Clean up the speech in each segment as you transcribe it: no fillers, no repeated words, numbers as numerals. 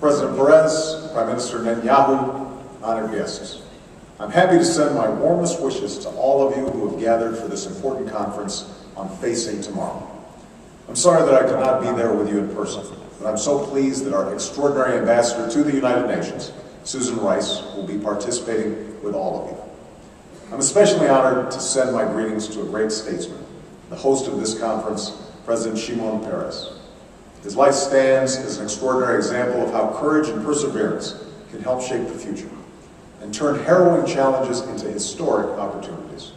President Perez, Prime Minister Netanyahu, honored guests. I'm happy to send my warmest wishes to all of you who have gathered for this important conference on Facing Tomorrow. I'm sorry that I could not be there with you in person, but I'm so pleased that our extraordinary ambassador to the United Nations, Susan Rice, will be participating with all of you. I'm especially honored to send my greetings to a great statesman, the host of this conference, President Shimon Peres. His life stands as an extraordinary example of how courage and perseverance can help shape the future and turn harrowing challenges into historic opportunities.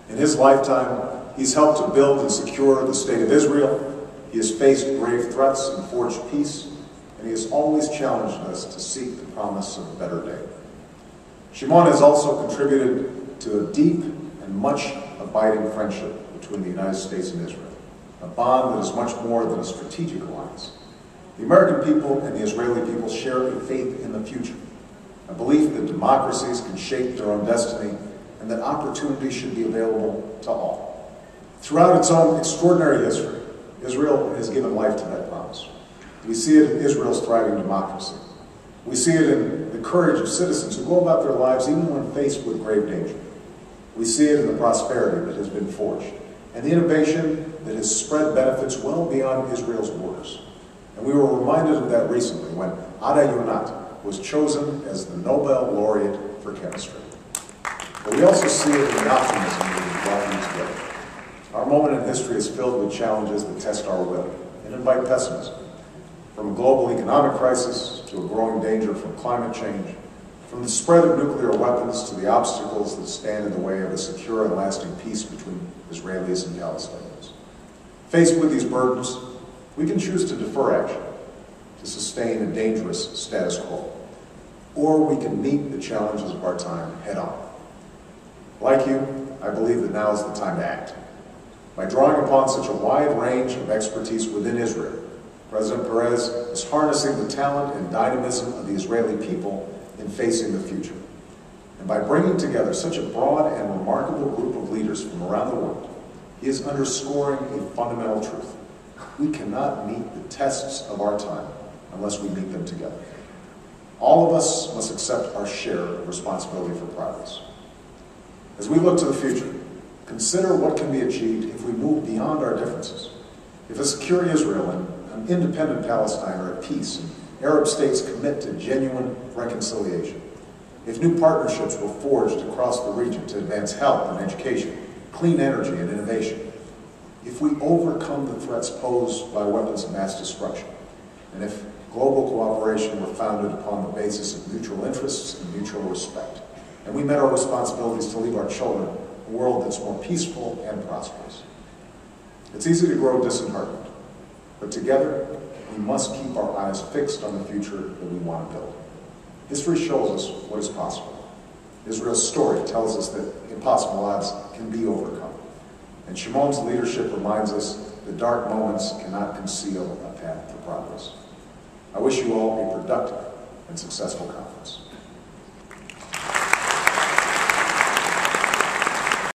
In his lifetime, he's helped to build and secure the state of Israel. He has faced grave threats and forged peace, and he has always challenged us to seek the promise of a better day. Shimon has also contributed to a deep and much abiding friendship between the United States and Israel, a bond that is much more than a strategic alliance. The American people and the Israeli people share a faith in the future, a belief that democracies can shape their own destiny and that opportunity should be available to all. Throughout its own extraordinary history, Israel has given life to that promise. We see it in Israel's thriving democracy. We see it in the courage of citizens who go about their lives even when faced with grave danger. We see it in the prosperity that has been forged and the innovation that has spread benefits well beyond Israel's borders. And we were reminded of that recently when Ada Yonat was chosen as the Nobel laureate for chemistry. But we also see it in the optimism that is brought you together. Our moment in history is filled with challenges that test our will and invite pessimism. From a global economic crisis to a growing danger from climate change, from the spread of nuclear weapons to the obstacles that stand in the way of a secure and lasting peace between Israelis and Palestinians. Faced with these burdens, we can choose to defer action, to sustain a dangerous status quo, or we can meet the challenges of our time head on. Like you, I believe that now is the time to act. By drawing upon such a wide range of expertise within Israel, President Perez is harnessing the talent and dynamism of the Israeli people in facing the future. And by bringing together such a broad and remarkable group of leaders from around the world, he is underscoring a fundamental truth. We cannot meet the tests of our time unless we meet them together. All of us must accept our share of responsibility for progress. As we look to the future, consider what can be achieved if we move beyond our differences. If a secure Israel and an independent Palestine are at peace and Arab states commit to genuine reconciliation, if new partnerships were forged across the region to advance health and education, clean energy and innovation, if we overcome the threats posed by weapons of mass destruction, and if global cooperation were founded upon the basis of mutual interests and mutual respect, and we met our responsibilities to leave our children a world that's more peaceful and prosperous. It's easy to grow disheartened, but together we must keep our eyes fixed on the future that we want to build. History shows us what is possible. Israel's story tells us that impossible odds can be overcome. And Shimon's leadership reminds us that dark moments cannot conceal a path to progress. I wish you all a productive and successful conference.